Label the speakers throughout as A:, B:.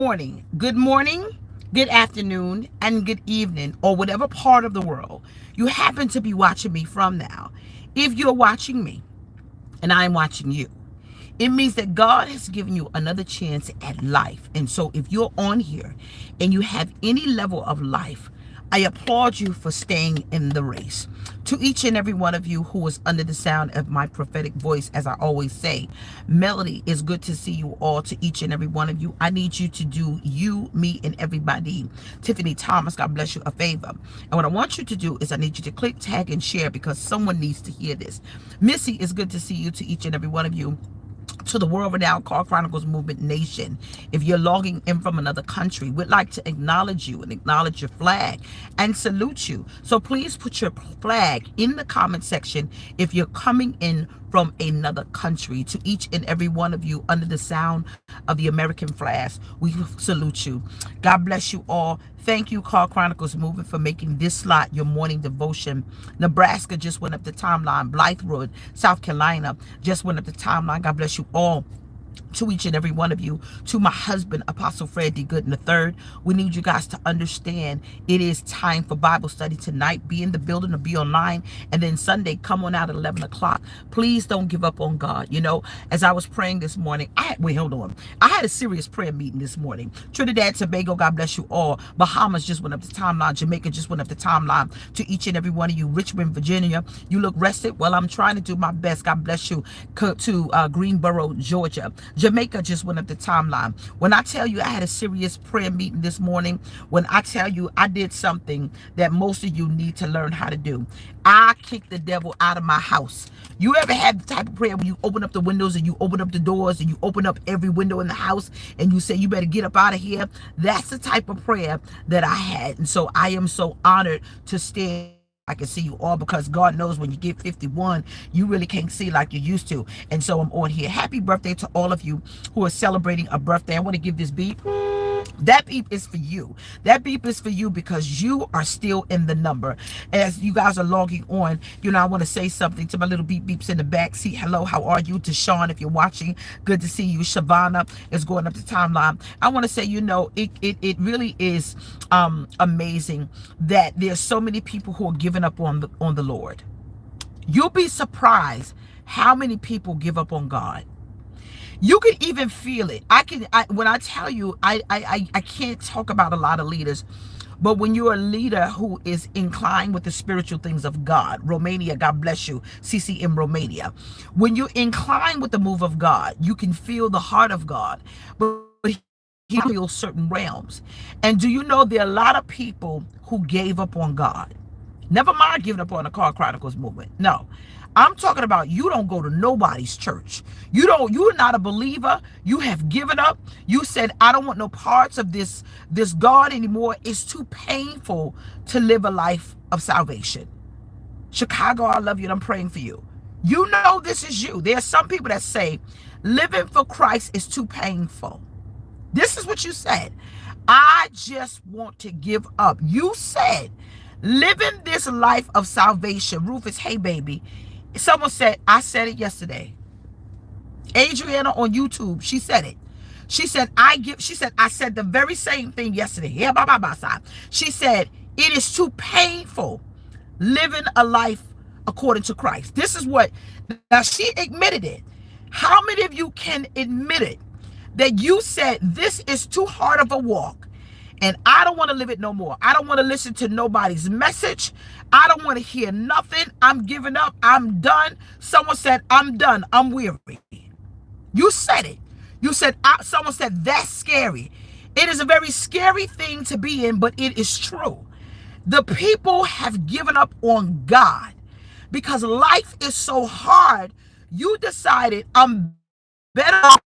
A: morning, good afternoon, and good evening, or whatever part of the world you happen to be watching me from now. If you're watching me and I'm watching you, it means that God has given you another chance at life. And so if you're on here and you have any level of life, I applaud you for staying in the race. To each and every one of you who is under the sound of my prophetic voice, as I always say, Melody, is good to see you all. To each and every one of you, I need you to do you, me, and everybody. Tiffany Thomas, God bless you, a favor. And what I want you to do is I need you to click, tag, and share because someone needs to hear this. Missy, is good to see you. To each and every one of you, to the world renowned Car Chronicles Movement Nation. If you're logging in from another country, we'd like to acknowledge you and acknowledge your flag and salute you. So please put your flag in the comment section if you're coming in from another country. To each and every one of you under the sound of the American flags, we salute you. God bless you all. Thank you, Car Chronicles Movement, for making this slot your morning devotion. Nebraska just went up the timeline. Blythewood, South Carolina just went up the timeline. God bless you all. To each and every one of you, to my husband, Apostle Fred D. Gooden III, we need you guys to understand it is time for Bible study tonight. Be in the building or be online. And then Sunday, come on out at 11 o'clock. Please don't give up on God. You know, as I was praying this morning, hold on. I had a serious prayer meeting this morning. Trinidad, Tobago, God bless you all. Bahamas just went up the timeline. Jamaica just went up the timeline. To each and every one of you, Richmond, Virginia, you look rested. Well, I'm trying to do my best. God bless you. To Greensboro, Georgia. Jamaica just went up the timeline. When I tell you I had a serious prayer meeting this morning, when I tell you I did something that most of you need to learn how to do, I kicked the devil out of my house. You ever had the type of prayer when you open up the windows and you open up the doors and you open up every window in the house and you say, you better get up out of here? That's the type of prayer that I had. And so I am so honored to stand. I can see you all because God knows when you get 51, you really can't see like you used to. And so I'm on here. Happy birthday to all of you who are celebrating a birthday. I want to give this beep. That beep is for you. That beep is for you because you are still in the number. As you guys are logging on, you know, I want to say something to my little beep beeps in the back seat. Hello, how are you? To Sean, if you're watching, good to see you. Shavana is going up the timeline. I want to say, you know, it really is amazing that there's so many people who are giving up on the Lord. You'll be surprised how many people give up on God. You can even feel it. When I tell you, I can't talk about a lot of leaders, but when you're a leader who is inclined with the spiritual things of God, Romania, God bless you, CCM Romania. When you're inclined with the move of God, you can feel the heart of God, but he feels certain realms. And do you know there are a lot of people who gave up on God? Never mind giving up on the Car Chronicles movement. No. I'm talking about you don't go to nobody's church. You're not a believer. You have given up. You said, I don't want no parts of this God anymore. It's too painful to live a life of salvation. Chicago, I love you and I'm praying for you. You know this is you. There are some people that say living for Christ is too painful. This is what you said. I just want to give up. You said living this life of salvation. Rufus, hey baby. Someone said, I said it yesterday. Adriana on YouTube, she said it. She said, I said the very same thing yesterday. Yeah, she said, it is too painful living a life according to Christ. This is what, now she admitted it. How many of you can admit it? That you said, this is too hard of a walk. And I don't want to live it no more. I don't want to listen to nobody's message. I don't want to hear nothing. I'm giving up. I'm done. Someone said, I'm done. I'm weary. You said it. You said, someone said, that's scary. It is a very scary thing to be in, but it is true. The people have given up on God because life is so hard. You decided I'm better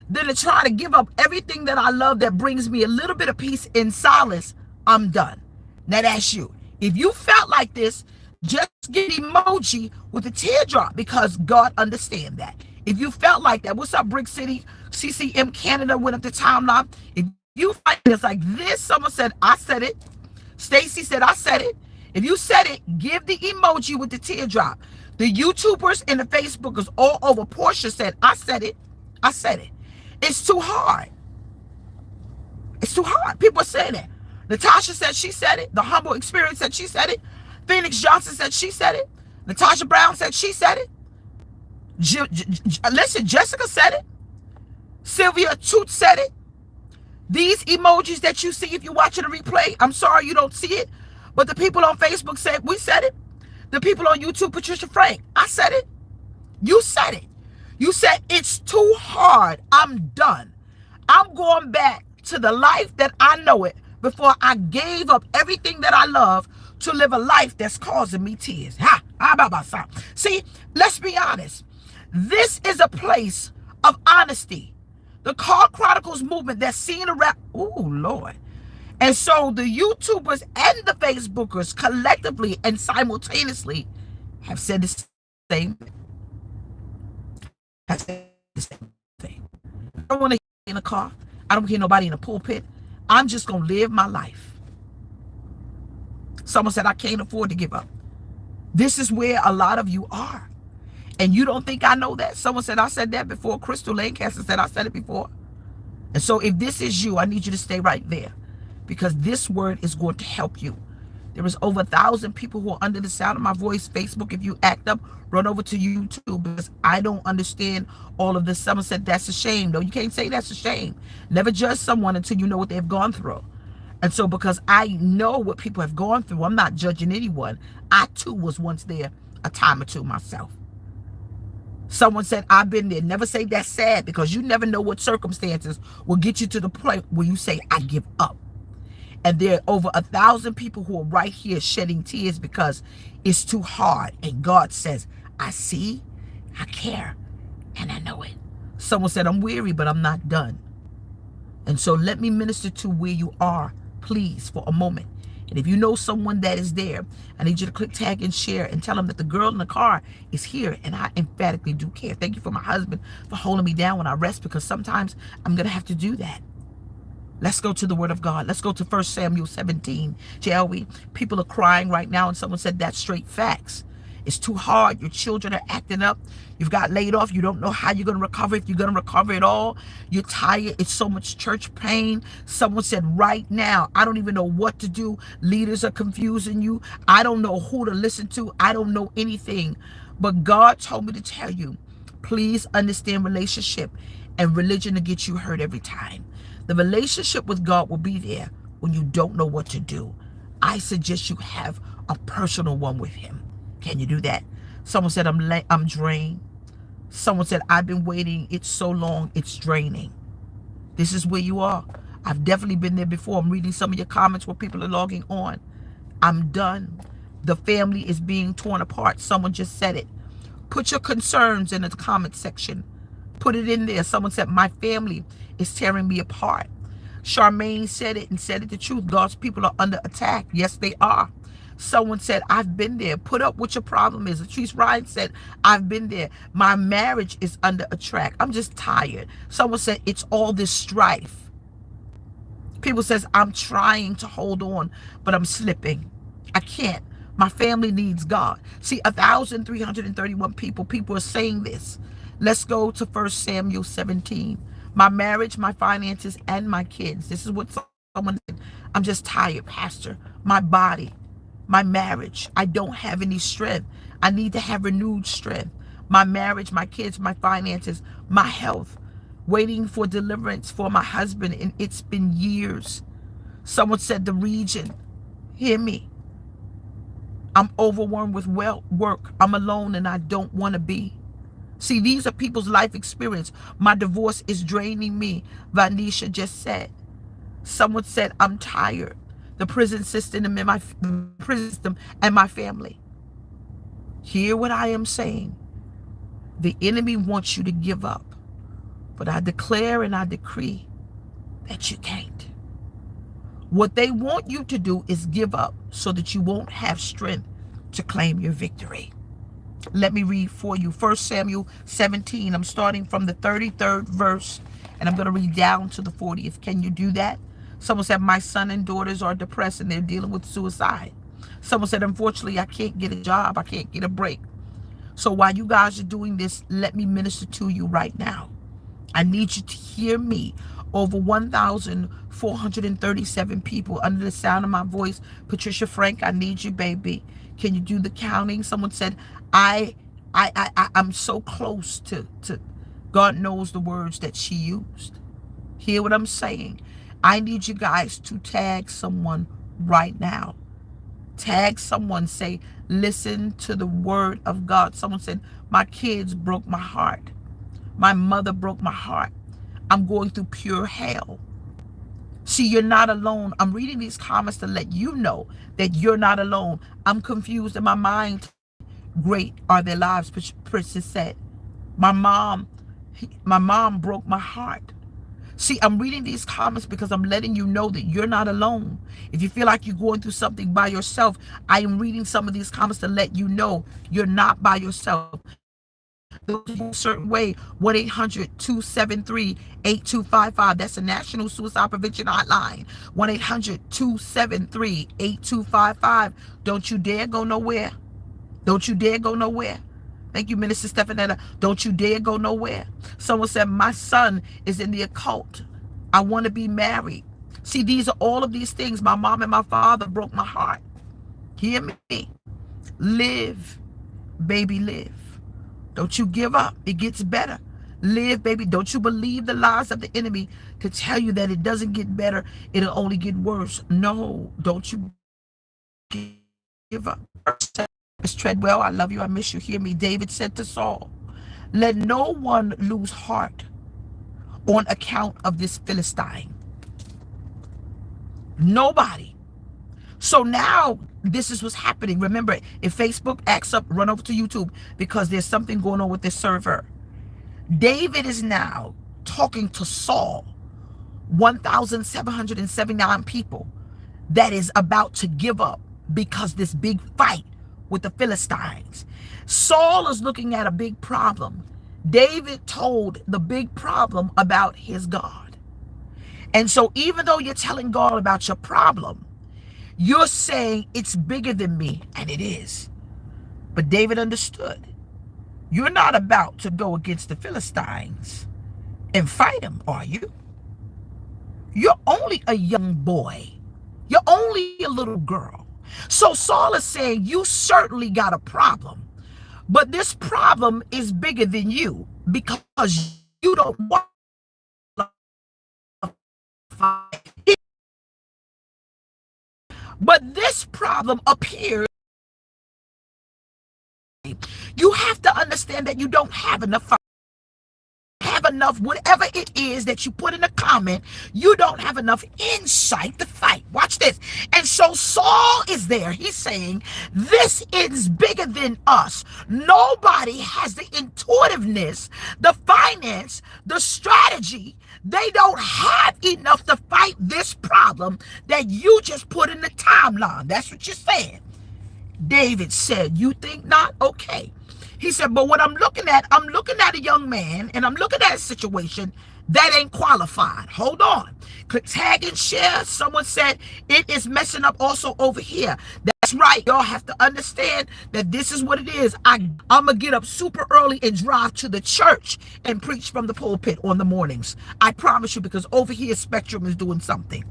A: than to try to give up everything that I love that brings me a little bit of peace and solace. I'm done. Now that's you. If you felt like this, just get emoji with a teardrop because God understands that. If you felt like that, what's up, Brick City? CCM Canada went up the timeline. If you find it's like this, someone said, I said it. Stacy said, I said it. If you said it, give the emoji with the teardrop. The YouTubers and the Facebookers all over. Portia said, I said it. I said it. It's too hard. It's too hard. People are saying it. Natasha said she said it. The Humble Experience said she said it. Phoenix Johnson said she said it. Natasha Brown said she said it. Listen, Jessica said it. Sylvia Toot said it. These emojis that you see if you're watching a replay, I'm sorry you don't see it, but the people on Facebook said we said it. The people on YouTube, Patricia Frank, I said it. You said it. You said it's too hard. I'm done. I'm going back to the life that I know it before I gave up everything that I love to live a life that's causing me tears. Ha! How about that? See, let's be honest. This is a place of honesty. The Car Chronicles movement that's seen around. Oh, Lord. And so the YouTubers and the Facebookers collectively and simultaneously have said the same thing. Have said the same thing. I don't want to hear in a car. I don't hear nobody in a pulpit. I'm just going to live my life. Someone said, I can't afford to give up. This is where a lot of you are. And you don't think I know that? Someone said, I said that before. Crystal Lancaster said, I said it before. And so if this is you, I need you to stay right there. Because this word is going to help you. There is over 1,000 people who are under the sound of my voice. Facebook, if you act up, run over to YouTube, because I don't understand all of this. Someone said, that's a shame. No, you can't say that's a shame. Never judge someone until you know what they've gone through. And so because I know what people have gone through, I'm not judging anyone. I too was once there a time or two myself. Someone said, I've been there. Never say that's sad, because you never know what circumstances will get you to the point where you say, I give up. And there are over 1,000 people who are right here shedding tears because it's too hard. And God says, I see, I care, and I know it. Someone said, I'm weary, but I'm not done. And so let me minister to where you are, please, for a moment. And if you know someone that is there, I need you to click tag and share and tell them that the girl in the car is here, and I emphatically do care. Thank you for my husband for holding me down when I rest, because sometimes I'm going to have to do that. Let's go to the word of God. Let's go to 1 Samuel 17, shall we? People are crying right now, and someone said that's straight facts. It's too hard. Your children are acting up. You've got laid off. You don't know how you're going to recover, if you're going to recover at all. You're tired. It's so much church pain. Someone said right now, I don't even know what to do. Leaders are confusing you. I don't know who to listen to. I don't know anything. But God told me to tell you, please understand relationship and religion to get you hurt every time. The relationship with God will be there when you don't know what to do. I suggest you have a personal one with him. Can you do that? Someone said, I'm drained. Someone said, I've been waiting. It's so long. It's draining. This is where you are. I've definitely been there before. I'm reading some of your comments where people are logging on. I'm done. The family is being torn apart. Someone just said it. Put your concerns in the comment section. Put it in there. Someone said, my family is tearing me apart. Charmaine said it, and said it the truth. God's people are under attack. Yes, they are. Someone said, I've been there. Put up what your problem is. Latrice Ryan said, I've been there. My marriage is under attack. I'm just tired. Someone said, it's all this strife. People says, I'm trying to hold on, but I'm slipping. I can't. My family needs God. See, 1,331 people are saying this. Let's go to 1 Samuel 17. My marriage, my finances, and my kids. This is what someone said. I'm just tired, Pastor. My body, my marriage. I don't have any strength. I need to have renewed strength. My marriage, my kids, my finances, my health. Waiting for deliverance for my husband, and it's been years. Someone said the region. Hear me. I'm overwhelmed with work. I'm alone, and I don't want to be. See, these are people's life experience. My divorce is draining me, Vanisha just said. Someone said, I'm tired. The prison system and my family. Hear what I am saying. The enemy wants you to give up. But I declare and I decree that you can't. What they want you to do is give up so that you won't have strength to claim your victory. Let me read for you 1 Samuel 17. I'm starting from the 33rd verse, and I'm going to read down to the 40th. Can you do that? Someone said, my son and daughters are depressed and they're dealing with suicide. Someone said, unfortunately, I can't get a job. I can't get a break. So while you guys are doing this, let me minister to you right now. I need you to hear me. Over 1,437 people under the sound of my voice. Patricia Frank, I need you, baby. Can you do the counting? Someone said, I'm so close to God knows the words that she used. Hear what I'm saying? I need you guys to tag someone right now. Tag someone, say, listen to the word of God. Someone said, my kids broke my heart. My mother broke my heart. I'm going through pure hell. See, you're not alone. I'm reading these comments to let you know that you're not alone. I'm confused in my mind. Great are their lives, Princess said. My mom broke my heart. See, I'm reading these comments because I'm letting you know that you're not alone. If you feel like you're going through something by yourself, I am reading some of these comments to let you know you're not by yourself. A certain way, 1-800-273-8255. That's the National Suicide Prevention Hotline. 1-800-273-8255. Don't you dare go nowhere. Don't you dare go nowhere. Thank you, Minister Stefanetta. Don't you dare go nowhere. Someone said, my son is in the occult. I want to be married. See, these are all of these things. My mom and my father broke my heart. Hear me. Live, baby, live. Don't you give up. It gets better. Live, baby. Don't you believe the lies of the enemy to tell you that it doesn't get better. It'll only get worse. No, don't you give up. Miss Treadwell, I love you. I miss you. Hear me. David said to Saul, let no one lose heart on account of this Philistine. Nobody. So now this is what's happening. Remember, if Facebook acts up, run over to YouTube because there's something going on with this server. David is now talking to Saul, 1,779 people that is about to give up because this big fight with the Philistines. Saul is looking at a big problem. David told the big problem about his God. And so even though you're telling God about your problem, you're saying it's bigger than me, and it is. But David understood. You're not about to go against the Philistines and fight them, are you? You're only a young boy. You're only a little girl. So Saul is saying, you certainly got a problem. But this problem is bigger than you because you don't want to fight. But this problem appears. You have to understand that you don't have enough. Have enough, whatever it is that you put in a comment, you don't have enough insight to fight. Watch this. And so Saul is there. He's saying, this is bigger than us. Nobody has the intuitiveness, the finance, the strategy. They don't have enough to fight this problem that you just put in the timeline. That's what you're saying. David said, you think not? Okay. He said, but what I'm looking at a young man, and I'm looking at a situation that ain't qualified. Hold on. Click tag and share. Someone said it is messing up also over here. That's right. Y'all have to understand that this is what it is. I'm going to get up super early and drive to the church and preach from the pulpit on the mornings. I promise you, because over here Spectrum is doing something.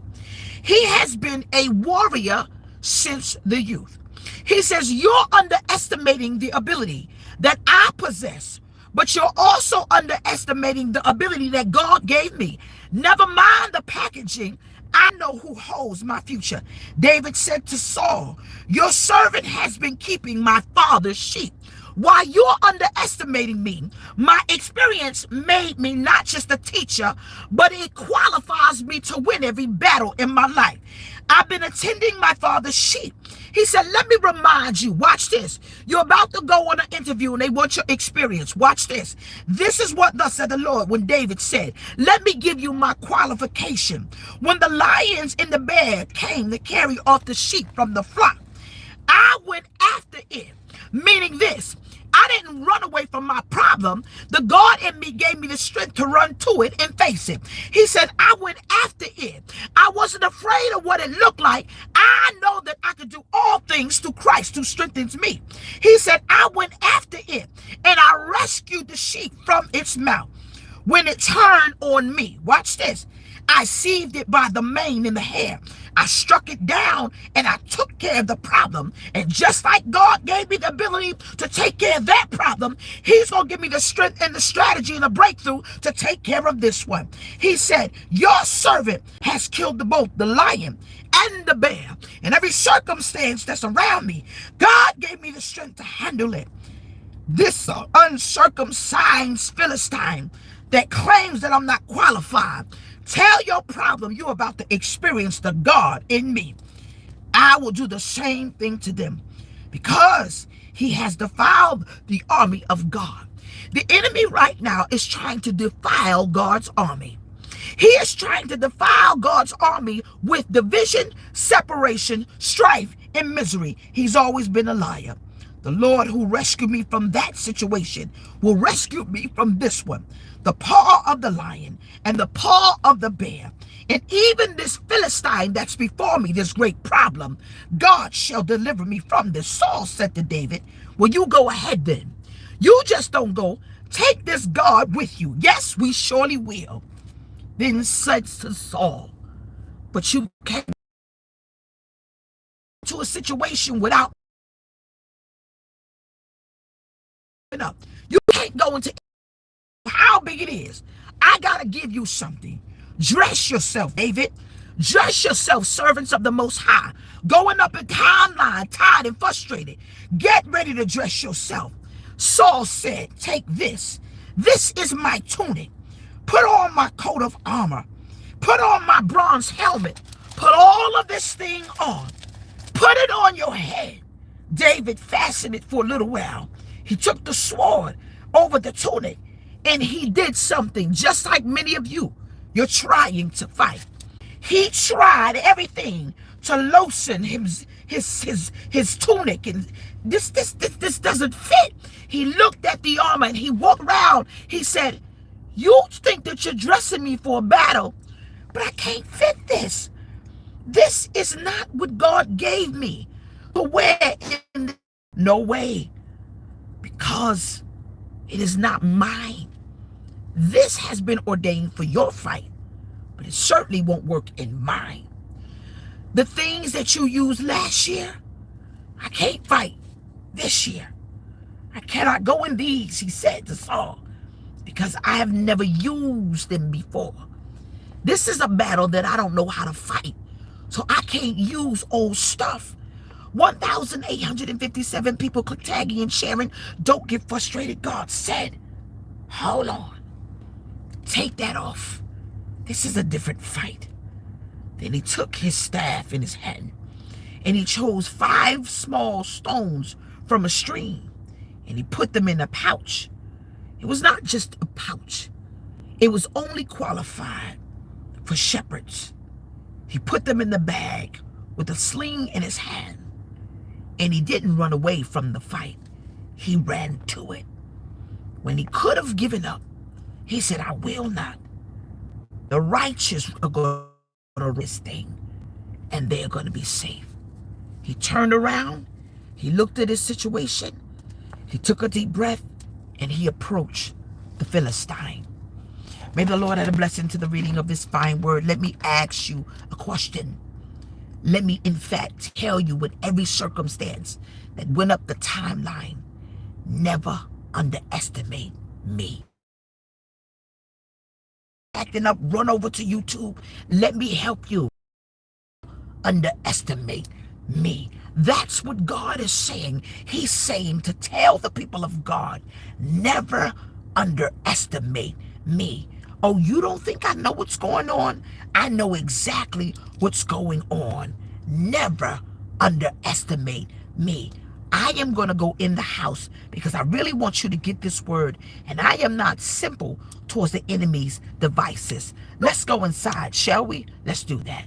A: He has been a warrior since the youth. He says, you're underestimating the ability that I possess, but you're also underestimating the ability that God gave me. Never mind the packaging. I know who holds my future. David said to Saul, your servant has been keeping my father's sheep. While you're underestimating me, my experience made me not just a teacher, but it qualifies me to win every battle in my life. I've been attending my father's sheep. He said, let me remind you, watch this. You're about to go on an interview and they want your experience. Watch this. This is what thus said the Lord when David said, let me give you my qualification. When the lions and the bear came to carry off the sheep from the flock, I went after it. Meaning this, I didn't run away from my problem. The God in me gave me the strength to run to it and face it. He said, I went after it. I wasn't afraid of what it looked like. I know that I could do all things through Christ who strengthens me. He said, I went after it and I rescued the sheep from its mouth when it turned on me. Watch this. I seized it by the mane and the hair. I struck it down and I took care of the problem. And just like God gave me the ability to take care of that problem, he's going to give me the strength and the strategy and the breakthrough to take care of this one. He said, your servant has killed both the lion and the bear, and every circumstance that's around me. God gave me the strength to handle it. This uncircumcised Philistine that claims that I'm not qualified, tell your problem you're about to experience the God in me. I will do the same thing to them because he has defiled the army of God. The enemy right now is trying to defile God's army. He is trying to defile God's army with division, separation, strife, and misery. He's always been a liar. The Lord who rescued me from that situation will rescue me from this one. The paw of the lion and the paw of the bear. And even this Philistine that's before me, this great problem, God shall deliver me from this. Saul said to David, well, you go ahead then. You just don't go. Take this God with you. Yes, we surely will. Then said to Saul, but you can't to a situation without up. You can't go into how big it is. I gotta give you something. Dress yourself, David. Dress yourself, servants of the Most High. Going up a timeline, tired and frustrated. Get ready to dress yourself. Saul said, take this. This is my tunic. Put on my coat of armor. Put on my bronze helmet. Put all of this thing on. Put it on your head. David fastened it for a little while. He took the sword over the tunic and he did something just like many of you. You're trying to fight. He tried everything to loosen his tunic, and this doesn't fit. He looked at the armor and he walked around. He said, you think that you're dressing me for a battle, but I can't fit this. This is not what God gave me to wear in no way, because it is not mine. This has been ordained for your fight, but it certainly won't work in mine. The things that you used last year, I can't fight this year. I cannot go in these, he said to Saul, because I have never used them before. This is a battle that I don't know how to fight, so I can't use old stuff. 1,857 people click tagging and sharing. Don't get frustrated. God said, hold on. Take that off. This is a different fight. Then he took his staff in his hand and he chose 5 small stones from a stream and he put them in a pouch. It was not just a pouch. It was only qualified for shepherds. He put them in the bag with a sling in his hand. And he didn't run away from the fight. He ran to it. When he could have given up, he said, I will not. The righteous are going to this thing, and they're going to be safe. He turned around. He looked at his situation. He took a deep breath, and he approached the Philistine. May the Lord add a blessing to the reading of this fine word. Let me ask you a question. Let me, in fact, tell you with every circumstance that went up the timeline, never underestimate me. Acting up, run over to YouTube. Let me help you. Underestimate me. That's what God is saying. He's saying to tell the people of God, never underestimate me. Oh, you don't think I know what's going on? I know exactly what's going on. Never underestimate me. I am going to go in the house because I really want you to get this word. And I am not simple towards the enemy's devices. Let's go inside, shall we? Let's do that.